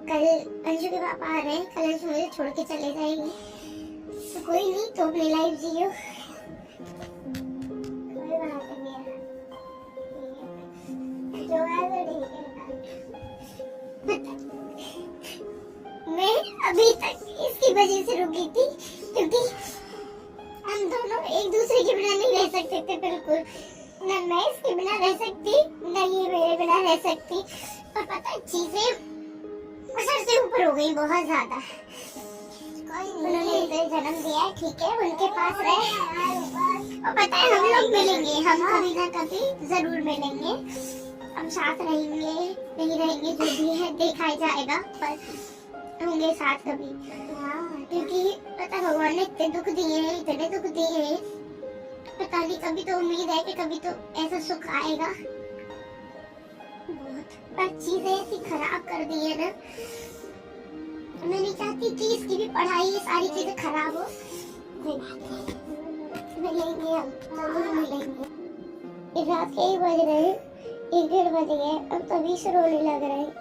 कल अंशु के पापा आ रहे हैं, कल अंशु मुझे छोड़ के चले जाएगी, तो कोई नहीं, तो अपनी लाइफ जियो, कोई बात नहीं है, जो है वो ठीक है। मैं अभी तक इसकी वजह से रुकी थी क्योंकि हम दोनों एक दूसरे के बिना नहीं रह सकते थे, बिल्कुल ना मैं इसके बिना रह सकती ना ये मेरे बिना रह सकती। और पता है चीजें सर से ऊपर हो गई बहुत ज्यादा। उन्होंने इधर जन्म दिया है, ठीक है, उनके पास रहे, और पता है हम लोग मिलेंगे, हम कभी ना कभी जरूर मिलेंगे, हम साथ रहेंगे नहीं रहेंगे जो भी है देखा ही जाएगा, पर होंगे साथ कभी। क्योंकि पता भगवान ने इतने दुख दिए हैं, इतने दुख दिए हैं, पता नहीं कभी तो उम्मीद है कि कभी तो ऐसा सुख आएगा। बहुत पर चीजें ऐसी खराब कर दी है ना, मैं नहीं चाहती कि इसकी भी पढ़ाई सारी चीजें खराब हो। मिलेंगे हम जरूर मिलेंगे। रात के 1 बज रहे हैं, 1 डेढ़ बज गए, अब तभी से रोने लग रहे हैं।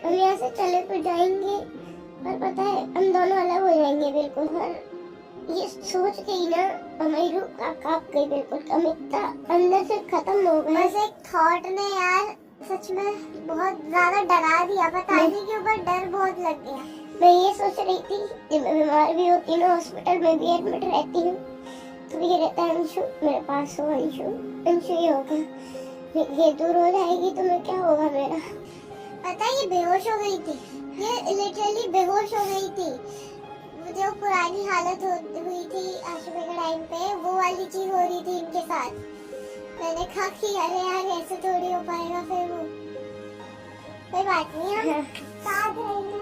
हम यहाँ से चले तो जाएंगे पर पता है हम दोनों अलग हो जाएंगे बिल्कुल। पर ये सोच के ही ना हमारी रूह कांप गई बिल्कुल, हम इतना अंदर से खत्म हो गए। बस एक थॉट ने यार सच में बहुत ज्यादा डरा दिया, पता नहीं के ऊपर डर बहुत लग गया। मैं ये सोच रही थी कि मैं बीमार भी होती ना, हॉस्पिटल में भी एडमिट रहती हूँ, तो ये रहता है अंशु मेरे पास हो, अंशु अंशु ये होगा, ये दूर हो जाएगी तो मैं क्या होगा मेरा। पता है ये बेहोश हो गई थी, ये लिटरली बेहोश हो गई थी। जो पुरानी हालत हुई थी आशुबे के टाइम पे, वो वाली चीज हो रही थी इनके साथ। मैंने कहा कि अरे यार ऐसे थोड़ी हो पाएगा, फिर वो कोई बात नहीं, हम साथ रहेंगे।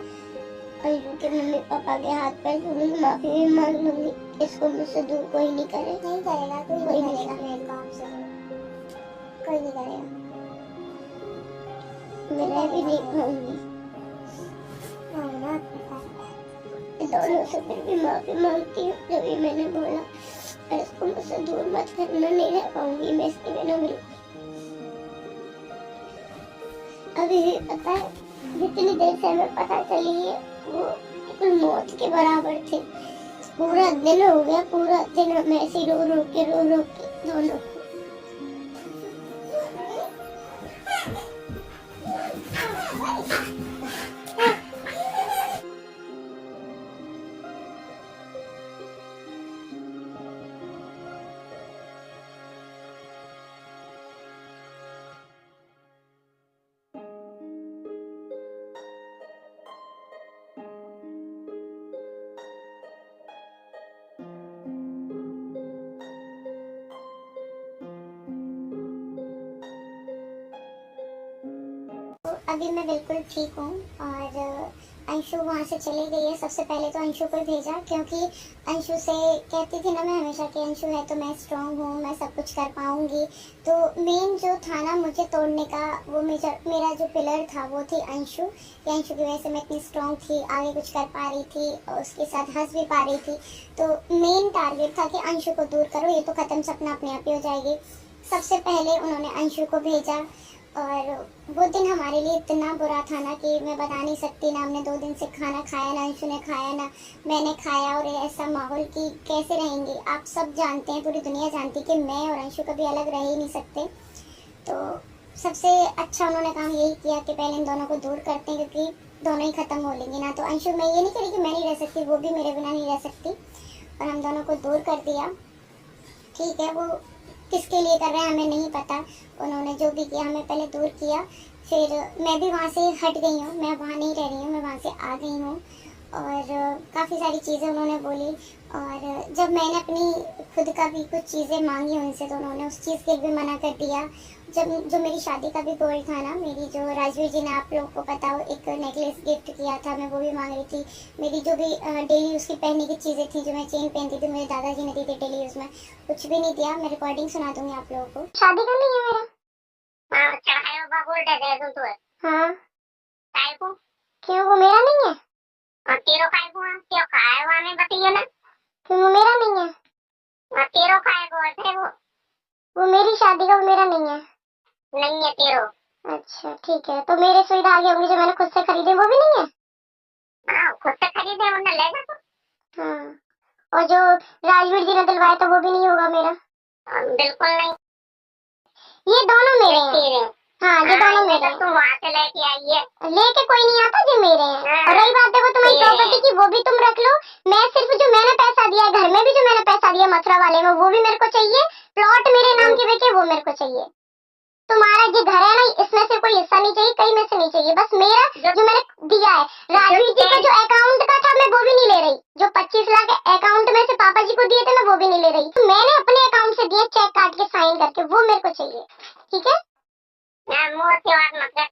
अंशु के मम्मी पापा के हाथ पर थोड़ी माफी भी मांग लूंगी, इसको मुझसे दूर कोई नहीं करे, नहीं करेगा, कोई नहीं करेगा आपसे, कोई नहीं करेगा, मैं रह भी नहीं पाऊंगी। दोनों से फिर भी माफी मांगती हूँ, जो भी मैंने बोला, इसको मुझसे दूर मत करना, नहीं रह पाऊंगी मैं इसके बिना बिल्कुल। अभी भी पता है जितनी देर से हमें पता चली है वो बिल्कुल मौत के बराबर थे। पूरा दिन हो गया, पूरा दिन हम ऐसे रो रो के दोनों। अभी मैं बिल्कुल ठीक हूँ और अंशु वहाँ से चली गई है। सबसे पहले तो अंशु को भेजा, क्योंकि अंशु से कहती थी ना मैं हमेशा कि अंशु है तो मैं स्ट्रांग हूँ, मैं सब कुछ कर पाऊँगी। तो मेन जो था ना मुझे तोड़ने का, वो मेरा जो पिलर था वो थी अंशु। कि अंशु की वजह से मैं इतनी स्ट्रांग थी, आगे कुछ कर पा रही थी और उसके साथ हंस भी पा रही थी। तो मेन टारगेट था कि अंशु को दूर करो, ये तो ख़त्म, सपना अपने आप ही हो जाएगी। सबसे पहले उन्होंने अंशु को भेजा और वो दिन हमारे लिए इतना बुरा था ना कि मैं बता नहीं सकती। ना हमने 2 दिन से खाना खाया, ना अंशु ने खाया, ना मैंने खाया। और ऐसा माहौल कि कैसे रहेंगे, आप सब जानते हैं, पूरी दुनिया जानती है कि मैं और अंशु कभी अलग रह ही नहीं सकते। तो सबसे अच्छा उन्होंने काम यही किया कि पहले इन दोनों को दूर करते हैं, क्योंकि दोनों ही खत्म हो लेंगे ना। तो अंशु, मैं ये नहीं करी कि मैं नहीं रह सकती, वो भी मेरे बिना नहीं रह सकती, और हम दोनों को दूर कर दिया। ठीक है, वो किसके लिए कर रहे हैं हमें नहीं पता, उन्होंने जो भी किया हमें पहले दूर किया। फिर मैं भी वहाँ से हट गई हूँ, मैं वहाँ नहीं रह रही हूँ, मैं वहाँ से आ गई हूँ। और काफ़ी सारी चीज़ें उन्होंने बोली, और जब मैंने अपनी खुद का भी कुछ चीज़ें मांगी उनसे तो उन्होंने उस चीज़ के भी मना कर दिया। जब जो मेरी शादी का भी गोल्ड था ना, मेरी जो राजवीर जी ने, आप लोगों को पता हो, एक नेकलेस गिफ्ट किया था, मैं वो भी मांग रही थी। मेरी जो भी डेली यूज़ की पहनने की चीज़ें थी, जो मैं चेन पहनती थी, मेरे दादाजी ने दी थी डेली यूज़ में, कुछ भी नहीं दिया। मैं रिकॉर्डिंग सुना दूंगी आप लोगों को। शादी करनी है मेरा। हाँ, चढ़ाया हुआ गोल्ड है, दे दूं तुझे? हाँ। काय को? क्यों, वो मेरा नहीं है? और तेरो काय को है? क्यों खाया हुआ हमें बताइए ना? क्यों, वो मेरा नहीं है? और तेरो काय को है वो मेरी शादी का, वो मेरा नहीं है। नहीं है तेरो। अच्छा ठीक है, तो मेरे सुविधा आगे होंगे जो मैंने खुद से खरीदे, वो भी नहीं है? खुद से खरीदे उन्हें लेगा तो। हाँ, और जो राजवीर जी ने दिलवाया था वो भी नहीं होगा मेरा? बिल्कुल नहीं, ये दोनों मेरे हैं। हाँ, ये दोनों मेरे हैं। तुम वहाँ से लेके आई है। लेके कोई नहीं आता, जो मेरे हैं। और रही बात देखो तुम्हारी प्रॉपर्टी की, वो भी तुम रख लो। मैं सिर्फ जो मैंने पैसा दिया, घर में भी जो मैंने पैसा दिया मथुरा वाले में, वो भी मेरे को चाहिए। प्लॉट मेरे नाम के बेचे, वो मेरे को चाहिए। तुम्हारा जो घर है ना, इसमें से कोई हिस्सा नहीं चाहिए, कहीं में से नहीं चाहिए। बस मेरा जो मैंने दिया है, राजवीर जी का जो अकाउंट का था, मैं वो भी नहीं ले रही। जो 25 लाख अकाउंट में से पापा जी को दिए थे, मैं वो भी नहीं ले रही। तो मैंने अपने अकाउंट से दिए, चेक काट के साइन करके, वो मेरे को चाहिए। ठीक है, मुंह से बात मत कर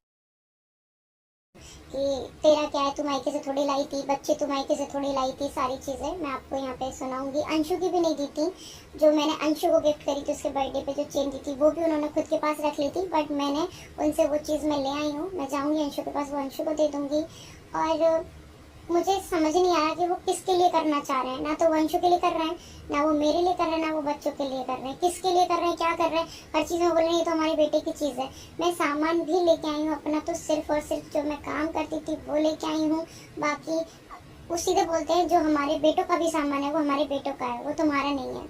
कि तेरा क्या है, तू मायके से थोड़ी लाई थी, बच्चे तू मायके से थोड़ी लाई थी। सारी चीज़ें मैं आपको यहाँ पे सुनाऊंगी। अंशु की भी नहीं दी थी, जो मैंने अंशु को गिफ्ट करी थी उसके बर्थडे पे, जो चेन दी थी वो भी उन्होंने खुद के पास रख ली थी। बट मैंने उनसे वो चीज़ मैं ले आई हूँ। मैं जाऊँगी अंशु के पास, वो अंशु को दे दूँगी। और मुझे समझ नहीं आ रहा कि वो किसके लिए करना चाह रहे हैं। ना तो वो अंशु के लिए कर रहे हैं, ना वो मेरे लिए कर रहे हैं, ना वो बच्चों के लिए कर रहे हैं। किसके लिए कर रहे हैं, क्या कर रहे हैं, हर चीज़ में बोल रहे हैं ये तो हमारे बेटे की चीज़ है। मैं सामान भी लेके आई हूँ अपना, तो सिर्फ और सिर्फ जो मैं काम करती थी वो लेके आई हूँ। बाकी वो सीधे बोलते हैं जो हमारे बेटों का भी सामान है वो हमारे बेटों का है, वो तुम्हारा नहीं है।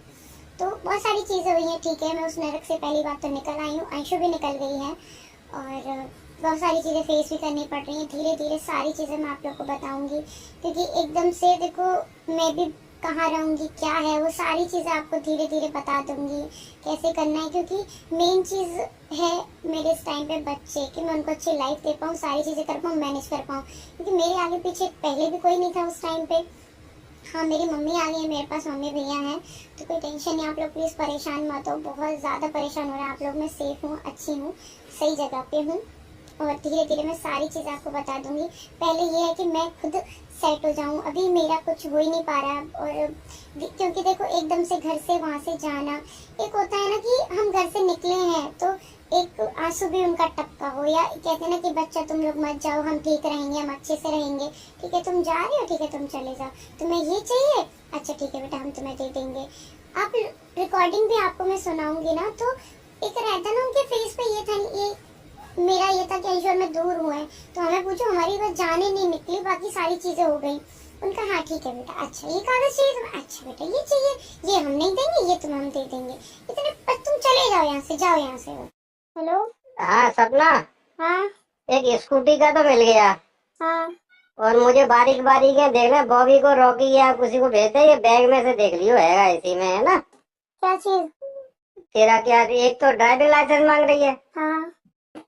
तो बहुत सारी चीज़ें हुई हैं। ठीक है, मैं उस नरक से पहली बात तो निकल आई हूँ, अंशु भी निकल गई है। और बहुत सारी चीज़ें फेस भी करनी पड़ रही हैं। धीरे धीरे सारी चीज़ें मैं आप लोग को बताऊंगी, क्योंकि एकदम से देखो मैं भी कहाँ रहूँगी, क्या है, वो सारी चीज़ें आपको धीरे धीरे बता दूंगी कैसे करना है। क्योंकि मेन चीज़ है मेरे इस टाइम पे बच्चे, कि मैं उनको अच्छी लाइफ दे पाऊँ, सारी चीज़ें कर पाऊँ, मैनेज कर पाऊँ। क्योंकि मेरे आगे पीछे पहले भी कोई नहीं था उस टाइम पे। हाँ, मेरी मम्मी आ गई है, मेरे पास मम्मी भैया हैं, तो कोई टेंशन नहीं। आप लोग प्लीज़ परेशान मत हो, बहुत ज़्यादा परेशान हो रहे हैं आप लोग। मैं सेफ हूँ, अच्छी हूँ, सही जगह पे हूँ। और धीरे धीरे मैं सारी चीज़ें आपको बता दूंगी। पहले ये है कि मैं खुद सेट हो जाऊं, अभी मेरा कुछ हो ही नहीं पा रहा। और क्योंकि देखो एकदम से घर से वहाँ से जाना, एक होता है ना कि हम घर से निकले हैं तो एक आंसू भी उनका टपका हो, या कहते हैं ना कि बच्चा तुम लोग मत जाओ, हम ठीक रहेंगे, हम अच्छे से रहेंगे। ठीक है, तुम जा रहे हो, ठीक है तुम चले जाओ, तुम्हें ये चाहिए, अच्छा ठीक है बेटा हम तुम्हें दे देंगे। आप रिकॉर्डिंग भी आपको मैं सुनाऊंगी ना, तो एक रहता ना उनके फेस पे ये था, ये मेरा ये था कि अंशु में दूर हुए, तो हमें पूछो हमारी बस जाने नहीं निकली, बाकी सारी चीजें हो गई। उनका हाँ ठीक है बेटा, अच्छा ये कागज चाहिए तुम्हें, अच्छा बेटा ये चाहिए, ये हम नहीं देंगे, ये तुम्हें हम दे देंगे, इतने बस तुम चले जाओ यहाँ से, जाओ यहाँ से। हेलो, हाँ सपना, हाँ एक स्कूटी का तो मिल गया। हाँ, और मुझे बारीक बारीक है देखना, बॉबी को, रॉकी या किसी को भेजते, ये बैग में से देख लियो, है इसी में, है ना? क्या चीज? तेरा क्या, एक तो ड्राइविंग लाइसेंस मांग रही है, हाँ,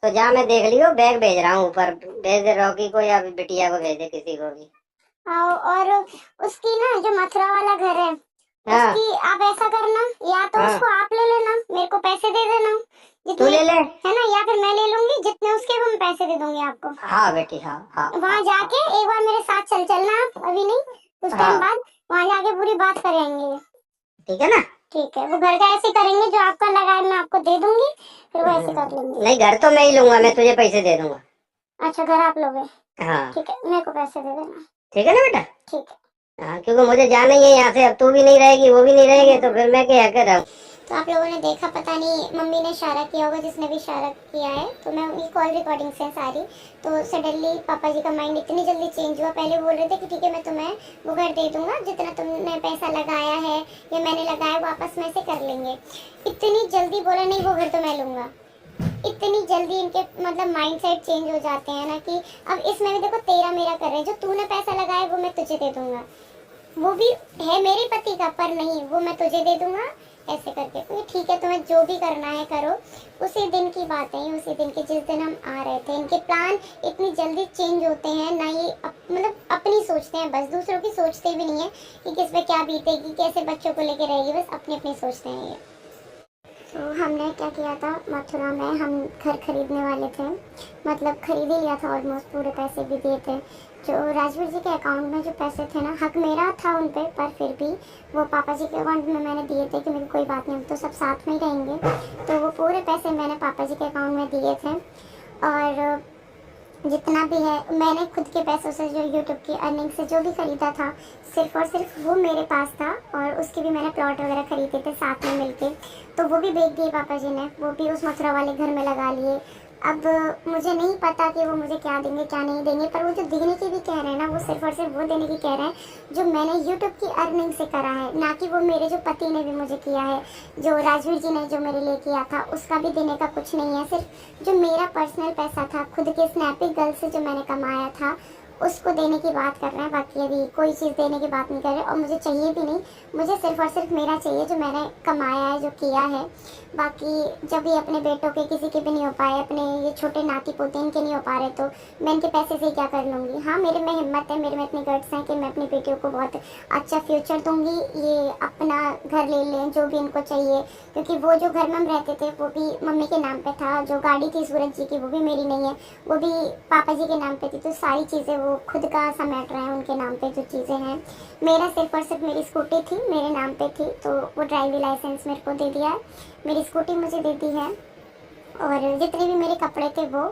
तो जा मैं देख लियो, बैग भेज रहा हूँ ऊपर, भेज दे रॉकी को या बिटिया को, भेज दे किसी को भी। आओ। और उसकी ना जो मथुरा वाला घर है, हाँ उसकी आप ऐसा करना, या तो हाँ, उसको आप ले लेना, मेरे को पैसे दे देना तू जितने, ले ले। है ना, या फिर मैं ले लूंगी, जितने उसके वो मैं पैसे दे दूंगी आपको। हाँ बेटी, हाँ हाँ वहाँ हाँ जाके एक बार मेरे साथ चल चलना आप, अभी नहीं कुछ टाइम हाँ, बाद, वहाँ जाके पूरी बात करेंगे। ठीक है ना? ठीक है, वो घर का ऐसे करेंगे, जो आपका लगा है मैं आपको दे दूंगी, फिर वो ऐसे कर लेंगे। नहीं, घर तो मैं ही लूंगा, मैं तुझे पैसे दे दूंगा। अच्छा, घर आप लोगे? हाँ ठीक है, मेरे को पैसे दे देना। ठीक है ना बेटा? ठीक है। हाँ, क्योंकि मुझे जाना ही है यहाँ से, अब तू भी नहीं रहेगी, वो भी नहीं रहेगी, तो फिर मैं क्या कर रहा हूँ। तो आप लोगों ने देखा, पता नहीं मम्मी ने इशारा किया होगा, जिसने भी इशारा किया है, तो मैं ये कॉल रिकॉर्डिंग्स हैं सारी। तो सडनली पापा जी का माइंड इतनी जल्दी चेंज हुआ। पहले बोल रहे थे कि ठीक है मैं तुम्हें वो घर दे दूंगा, जितना तुमने पैसा लगाया है या मैंने लगाया वो आपस में से कर लेंगे। इतनी जल्दी बोला नहीं, वो घर तो मैं लूंगा। इतनी जल्दी इनके मतलब माइंडसेट चेंज हो जाते हैं ना, कि अब इसमें भी देखो तेरा मेरा कर रहे हैं, जो तूने पैसा लगाया वो मैं तुझे दे दूंगा, वो भी है मेरे पति का, पर नहीं वो मैं तुझे दे दूंगा, ऐसे करके। तो ठीक है, तुम्हें जो भी करना है करो। उसी दिन की बात है, उसी दिन की जिस दिन हम आ रहे थे। इनके प्लान इतनी जल्दी चेंज होते हैं ना, ये मतलब अपनी सोचते हैं बस, दूसरों की सोचते भी नहीं है कि किस पे क्या बीतेगी, कैसे बच्चों को लेके रहेगी, बस अपनी अपनी सोचते हैं ये। तो हमने क्या किया था, मथुरा में हम घर खरीदने वाले थे, मतलब खरीद ही लिया था ऑलमोस्ट, पूरे पैसे भी दिए थे। जो राजवीर जी के अकाउंट में जो पैसे थे ना, हक मेरा था उन पे, पर फिर भी वो पापा जी के अकाउंट में मैंने दिए थे कि मेरी कोई बात नहीं, हम तो सब साथ में ही रहेंगे। तो वो पूरे पैसे मैंने पापा जी के अकाउंट में दिए थे। और जितना भी है मैंने खुद के पैसों से, जो यूट्यूब की अर्निंग से जो भी खरीदा था, सिर्फ और सिर्फ वो मेरे पास था। और उसके भी मैंने प्लॉट वगैरह खरीदे थे साथ में मिलके, तो वो भी बेच दिए पापा जी ने, वो भी उस मथुरा वाले घर में लगा लिए। अब मुझे नहीं पता कि वो मुझे क्या देंगे क्या नहीं देंगे, पर वो जो देने की भी कह रहे हैं ना, वो सिर्फ और सिर्फ वो देने की कह रहे हैं जो मैंने यूट्यूब की अर्निंग से करा है, ना कि वो मेरे जो पति ने भी मुझे किया है, जो राजवीर जी ने जो मेरे लिए किया था उसका भी देने का कुछ नहीं है। सिर्फ जो मेरा पर्सनल पैसा था, खुद के स्नैपी गर्ल से जो मैंने कमाया था, उसको देने की बात कर रहे हैं। बाकी अभी कोई चीज़ देने की बात नहीं कर रहे और मुझे चाहिए भी नहीं। मुझे सिर्फ और सिर्फ मेरा चाहिए जो मैंने कमाया है, जो किया है। बाकी जब भी अपने बेटों के किसी के भी नहीं हो पाए, अपने ये छोटे नाती पोते इनके नहीं हो पा रहे, तो मैं इनके पैसे से क्या कर लूँगी। हाँ, मेरे में हिम्मत है, मेरे में इतनी गट्स हैं कि मैं अपनी बेटियों को बहुत अच्छा फ्यूचर दूँगी। ये अपना घर ले लें जो भी इनको चाहिए, क्योंकि वो जो घर में हम रहते थे वो भी मम्मी के नाम पे था। जो गाड़ी थी सूरज जी की वो भी मेरी नहीं है, वो भी पापा जी के नाम पे थी। तो सारी चीज़ें वो खुद का समेट रहे हैं उनके नाम पे जो चीज़ें हैं। मेरा सिर्फ और सिर्फ मेरी स्कूटी थी, मेरे नाम पे थी, तो वो ड्राइविंग लाइसेंस मेरे को दे दिया है, मेरी स्कूटी मुझे दे दी है। और जितने भी मेरे कपड़े थे वो,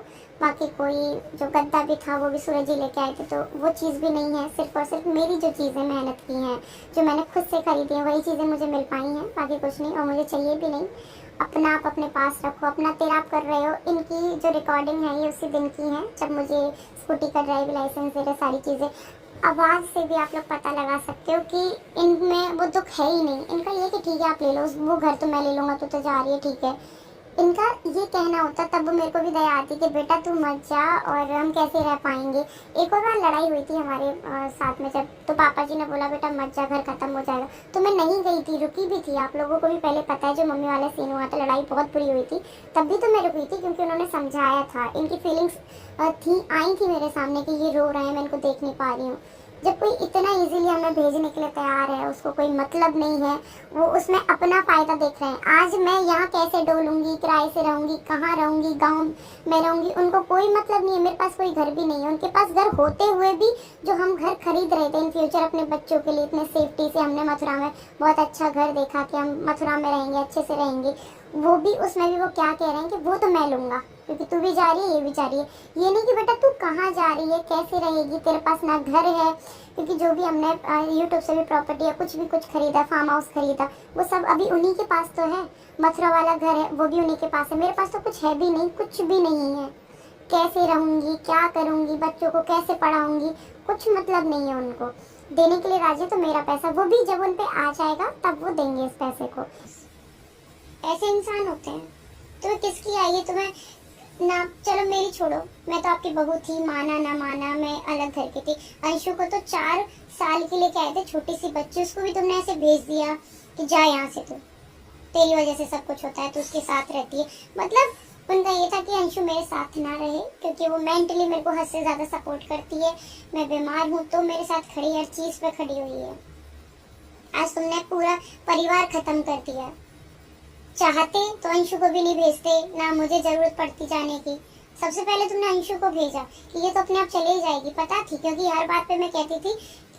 बाकी कोई जो गद्दा भी था वो भी सूरज जी लेके आए थे, तो वो चीज़ भी नहीं है। सिर्फ और सिर्फ मेरी जो चीज़ें मेहनत की हैं, जो मैंने खुद से खरीदी हैं, वही चीज़ें मुझे मिल पाई हैं, बाकी कुछ नहीं। और मुझे चाहिए भी नहीं। अपना आप अपने पास रखो, अपना तेरा आप कर रहे हो। इनकी जो रिकॉर्डिंग है ये उसी दिन की है जब मुझे स्कूटी का ड्राइविंग लाइसेंस दे रहे, सारी चीज़ें। आवाज़ से भी आप लोग पता लगा सकते हो कि इनमें वो दुख है ही नहीं। इनका ये कि ठीक है आप ले लो, वो घर तो मैं ले लूँगा, तो जा रही है ठीक है। इनका ये कहना होता, तब वो मेरे को भी दया आती कि बेटा तू मत जा और हम कैसे रह पाएंगे। एक और बार लड़ाई हुई थी हमारे साथ में जब, तो पापा जी ने बोला बेटा मत जा, घर खत्म हो जाएगा। तो मैं नहीं गई थी, रुकी भी थी। आप लोगों को भी पहले पता है जो मम्मी वाला सीन हुआ था, लड़ाई बहुत बुरी हुई थी, तब भी तो मैं रुकी थी क्योंकि उन्होंने समझाया था। इनकी फीलिंग्स आई थी मेरे सामने कि ये रो रहे हैं, मैं इनको देख नहीं पा रही हूँ। जब कोई इतना इजीली हमें भेजने के लिए तैयार है, उसको कोई मतलब नहीं है, वो उसमें अपना फ़ायदा देख रहे हैं। आज मैं यहाँ कैसे डोलूंगी, किराए से रहूंगी, कहाँ रहूंगी, गांव में रहूंगी, उनको कोई मतलब नहीं है। मेरे पास कोई घर भी नहीं है, उनके पास घर होते हुए भी जो हम घर खरीद रहे थे इन फ्यूचर अपने बच्चों के लिए, इतने सेफ्टी से हमने मथुरा में बहुत अच्छा घर देखा कि हम मथुरा में रहेंगे, अच्छे से रहेंगे, वो भी उसमें भी वो क्या कह रहे हैं कि वो तो मैं लूँगा क्योंकि तू भी जा रही है, ये भी जा रही है। ये नहीं कि बेटा तू कहाँ जा रही है, कैसे रहेगी, तेरे पास ना घर है, क्योंकि जो भी हमने यूट्यूब से भी प्रॉपर्टी या कुछ भी कुछ खरीदा, फार्म हाउस खरीदा, वो सब अभी उन्हीं के पास तो है। मथुरा वाला घर है वो भी उन्हीं के पास है, मेरे पास तो कुछ है भी नहीं, कुछ भी नहीं है। कैसे रहूँगी, क्या करूँगी, बच्चों को कैसे पढ़ाऊँगी, कुछ मतलब नहीं है उनको। देने के लिए राजी तो मेरा पैसा, वो भी जब उन पे आ जाएगा तब वो देंगे इस पैसे को। ऐसे इंसान होते हैं। तो किसकी आई है तुम्हें ना, चलो मेरी छोड़ो, मैं तो आपकी बहू थी, माना ना माना मैं अलग घर की थी। अंशु को तो 4 साल के लिए आए थे, छोटी सी बच्ची, उसको भी तुमने ऐसे भेज दिया कि जा यहाँ से, तो तेरी वजह से सब कुछ होता है, तो उसके साथ रहती है। मतलब उनका ये था कि अंशु मेरे साथ ना रहे क्योंकि वो मेंटली मेरे को हद से ज़्यादा सपोर्ट करती है। मैं बीमार हूँ तो मेरे साथ खड़ी, हर चीज़ पे खड़ी हुई है। आज तुमने पूरा परिवार खत्म कर दिया। चाहते तो अंशु को भी नहीं भेजते, ना मुझे जरूरत पड़ती जाने की। सबसे पहले तुमने अंशु को भेजा कि ये तो अपने आप चले ही जाएगी, पता थी, क्योंकि हर बात पे मैं कहती थी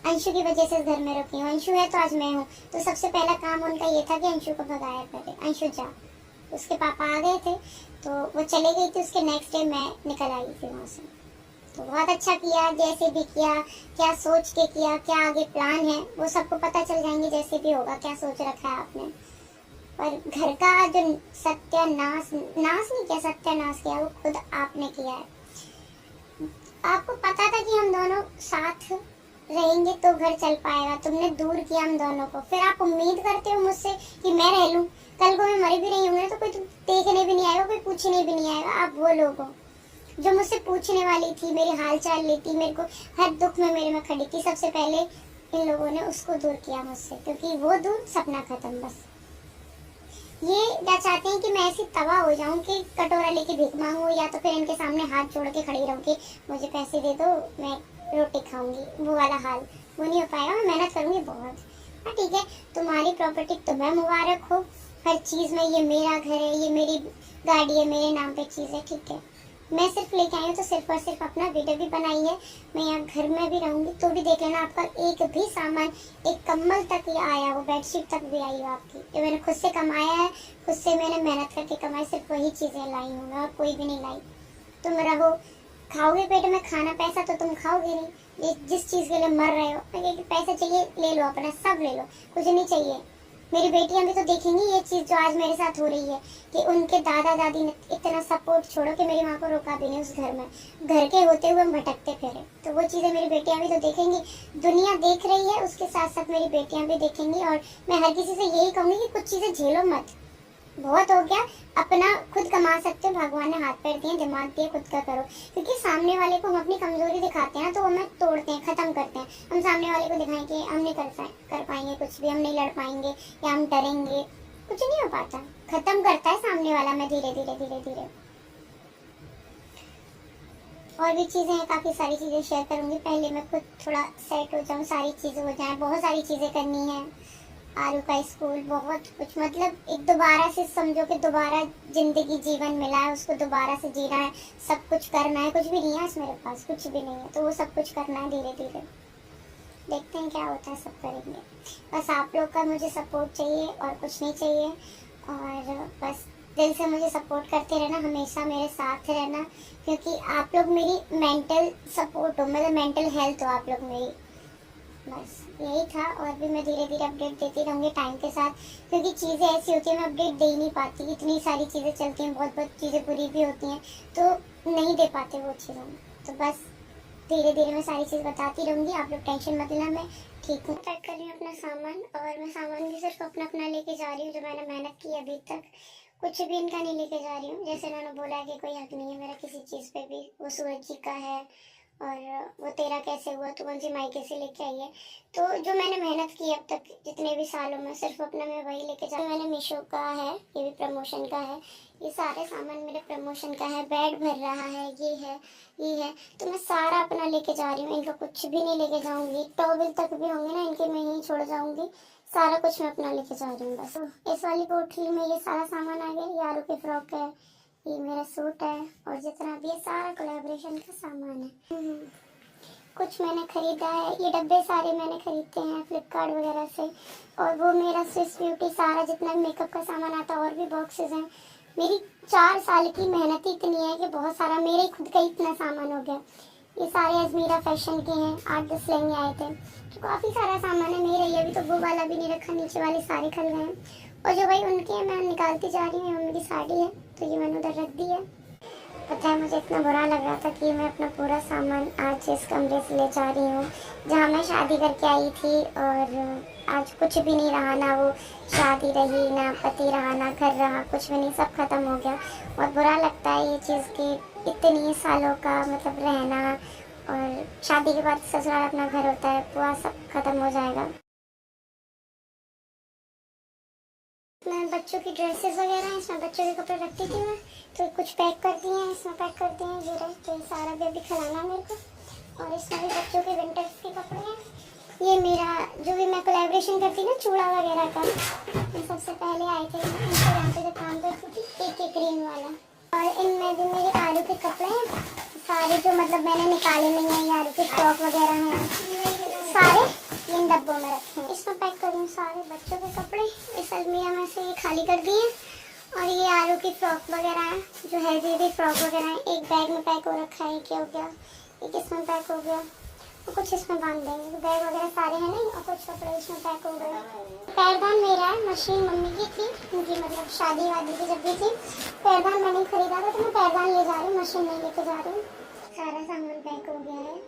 अंशु की वजह से इस घर में रुकी हूँ, अंशु है तो आज मैं हूँ। तो सबसे पहला काम उनका ये था कि अंशु को भगाया करे, अंशु जा। उसके पापा आ गए थे तो वो चले गई थी, उसके नेक्स्ट डे मैं निकल आई थी वहाँ से। तो बहुत अच्छा किया, जैसे भी किया, क्या सोच के किया, क्या आगे प्लान है वो सबको पता चल जाएंगे जैसे भी होगा, क्या सोच रखा है आपने। और घर का जो सत्यानाश नहीं किया, सत्यानाश किया वो खुद आपने किया है। आपको पता था कि हम दोनों साथ रहेंगे तो घर चल पाएगा, तुमने दूर किया हम दोनों को। फिर आप उम्मीद करते हो मुझसे कि मैं रह लूं, कल को मैं मरी भी नहीं हूँ तो कोई देखने भी नहीं आएगा, कोई पूछने भी नहीं आएगा। आप वो लोग हो जो मुझसे पूछने वाली थी, मेरी हाल चाल लेती, मेरे को हर दुख में मेरे में खड़ी थी। सबसे पहले इन लोगों ने उसको दूर किया मुझसे, क्योंकि वो दूर, सपना खत्म। बस ये क्या चाहते हैं कि मैं ऐसी तबाह हो जाऊं कि कटोरा लेके भीख मांगू, या तो फिर इनके सामने हाथ जोड़ के खड़ी रहूं कि मुझे पैसे दे दो, मैं रोटी खाऊंगी। वो वाला हाल वो नहीं हो पाएगा, मैं मेहनत करूंगी बहुत। हाँ ठीक है, तुम्हारी प्रॉपर्टी तुम्हें मुबारक हो, हर चीज़ में, ये मेरा घर है, ये मेरी गाड़ी है, मेरे नाम पे चीज़ है, ठीक है। मैं सिर्फ लेके आई हूँ तो सिर्फ और सिर्फ अपना वीडियो भी बनाई है। मैं यहाँ घर में भी रहूँगी तो भी देख लेना, आपका एक भी सामान, एक कम्बल तक ये आया हो, बेडशीट तक भी आई हो आपकी, जो मैंने खुद से कमाया है, खुद से मैंने मेहनत करके कमाई, सिर्फ वही चीज़ें लाई हूँ मैं, और कोई भी नहीं लाई। तुम रहो, खाओगे पेट में खाना, पैसा तो तुम खाओगे नहीं, जिस चीज़ के लिए मर रहे हो। पैसा चाहिए ले लो, अपना सब ले लो, कुछ नहीं चाहिए। मेरी बेटियां भी तो देखेंगी ये चीज जो आज मेरे साथ हो रही है, कि उनके दादा दादी ने इतना सपोर्ट, छोड़ो कि मेरी माँ को रोका भी नहीं उस घर में, घर के होते हुए हम भटकते फिरे, तो वो चीजें मेरी बेटियां भी तो देखेंगी। दुनिया देख रही है, उसके साथ साथ मेरी बेटियां भी देखेंगी। और मैं हर किसी से यही कहूंगी कि कुछ चीजें झेलो मत, बहुत हो गया, अपना खुद कमा सकते हो, भगवान ने हाथ पैर दिए, दिमाग दिए, खुद का करो। क्योंकि सामने वाले को हम अपनी कमजोरी दिखाते हैं ना, तो हमें तोड़ते हैं, खत्म करते हैं। हम सामने वाले को दिखाएं कि हम नहीं कर पाएंगे कुछ भी, हम नहीं लड़ पाएंगे या हम डरेंगे, कुछ नहीं हो पाता, खत्म करता है सामने वाला। मैं धीरे धीरे धीरे धीरे और भी चीजें हैं, काफी सारी चीजें शेयर करूंगी। पहले मैं खुद थोड़ा सेट हो जाऊं, सारी चीजें हो जाएं, बहुत सारी चीजें करनी है। आरू का स्कूल, बहुत कुछ, मतलब एक दोबारा से समझो कि दोबारा जिंदगी जीवन मिला है, उसको दोबारा से जीना है, सब कुछ करना है। कुछ भी नहीं है मेरे पास, कुछ भी नहीं है, तो वो सब कुछ करना है धीरे धीरे। देखते हैं क्या होता है, सब करेंगे। बस आप लोग का मुझे सपोर्ट चाहिए और कुछ नहीं चाहिए। और बस दिल से मुझे सपोर्ट करते रहना, हमेशा मेरे साथ रहना, क्योंकि आप लोग मेरी मेंटल सपोर्ट हो, मतलब मेंटल हेल्थ हो आप लोग मेरी। बस यही था। और भी मैं धीरे धीरे अपडेट देती रहूँगी टाइम के साथ, क्योंकि चीज़ें ऐसी होती हैं मैं अपडेट दे ही नहीं पाती, इतनी सारी चीज़ें चलती हैं, बहुत बहुत चीज़ें बुरी भी होती हैं, तो नहीं दे पाते वो चीज़ें। तो बस धीरे धीरे मैं सारी चीज़ बताती रहूँगी, आप लोग टेंशन मत लेना, मैं ठीक हूँ। पैक कर रही हूँ अपना सामान, और मैं सामान भी सिर्फ अपना अपना लेके जा रही हूँ, जो मैंने मेहनत की अभी तक, कुछ भी इनका नहीं लेके जा रही हूँ। जैसे उन्होंने बोला कि कोई हक नहीं है मेरा किसी चीज़ पे भी, वो सूरज जी का है, और वो तेरा कैसे हुआ, तू कौन सी मायके से लेके आई है। तो जो मैंने मेहनत की अब तक जितने भी सालों में, सिर्फ अपना मैं वही लेके जा। मैंने मीशो का है, ये भी प्रमोशन का है, ये सारे सामान मेरे प्रमोशन का है। बेड भर रहा है, ये है, ये है, तो मैं सारा अपना लेके जा रही हूँ, इनका कुछ भी नहीं लेके जाऊंगी। टॉवल तक भी होंगे ना इनके, मैं यहीं छोड़ जाऊंगी, सारा कुछ मैं अपना लेके जा रही हूँ। बस इस वाली पोटली में ये सारा सामान आ गया। यारों की फ्रॉक है, ये मेरा सूट है, और जितना भी ये सारा कोलैबोरेशन का सामान है। कुछ मैंने खरीदा है, ये डब्बे सारे मैंने खरीदते हैं फ्लिपकार्ट वगैरह से। और वो मेरा स्विस ब्यूटी सारा जितना मेकअप का सामान आता है, और भी बॉक्सेस हैं। मेरी 4 साल की मेहनत ही इतनी है कि बहुत सारा मेरे खुद का इतना सामान हो गया। ये सारे अजमीरा फैशन के हैं, 8-10 लहंगे आए थे, तो काफ़ी सारा सामान है मेरा। ये अभी तो वो वाला भी नहीं रखा, नीचे वाले सारे खरीदे हैं, और जो भाई उनके हैं मैं निकालती जा रही हूँ। मम्मी की साड़ी है, तो ये मैंने उधर रख दी है। पता है मुझे इतना बुरा लग रहा था कि मैं अपना पूरा सामान आज इस कमरे से ले जा रही हूँ जहाँ मैं शादी करके आई थी, और आज कुछ भी नहीं रहा, ना वो शादी रही, ना पति रहा, ना घर रहा, कुछ भी नहीं, सब खत्म हो गया। बहुत बुरा लगता है ये चीज़ कि इतनी सालों का मतलब रहना, और शादी के बाद ससुराल अपना घर होता है, पूरा सब खत्म हो जाएगा। मैं बच्चों की ड्रेसेस वगैरह हैं, इसमें बच्चों के कपड़े रखती थी मैं, तो कुछ पैक कर दिए हैं, इसमें पैक कर दिए हैं। ये रहे, तो ये सारा भी अभी खिलाना मेरे को। और इसमें भी बच्चों के विंटर्स के कपड़े हैं। ये मेरा जो भी मैं कोलैबोरेशन करती ना चूड़ा वगैरह का, ये सबसे पहले आए थे इंस्टाग्राम पे जो काम करती थी, एक क्रीम वाला। और इनमें भी मेरे आलू के कपड़े हैं सारे, जो मतलब मैंने निकाले नहीं है, आलू के फ्रॉक वगैरह हैं, सारे इन डब्बों में रखे हैं। इसमें पैक करूँ सारे बच्चों के कपड़े, इस अलमीरा में से ये खाली कर दिए। और ये आलू की फ्रॉक वगैरह है, जो हैवी फ्रॉक वगैरह है, एक बैग में पैक हो रखा है, क्या हो गया, एक इसमें पैक हो गया, और कुछ इसमें बांध देंगे। बैग वगैरह सारे हैं नहीं, और कुछ कपड़े इसमें पैक हो गए। पैरदान मेरा है, मशीन मम्मी की थी, उनकी मतलब शादी वादी की जब भी थी, पैरदान मैंने खरीदा था, तो मैं पैरदान ले जा रही हूँ, मशीन नहीं लेके जा रही हूँ। सारा सामान पैक हो गया है।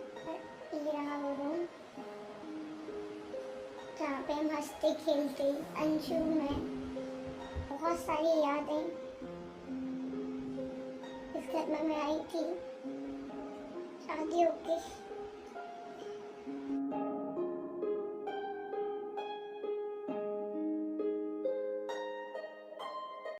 ये रहा वो रूम जहाँ पे हम हंसते खेलते अंशु में, बहुत सारी यादें इस घर में मैं आई थी शादी होके।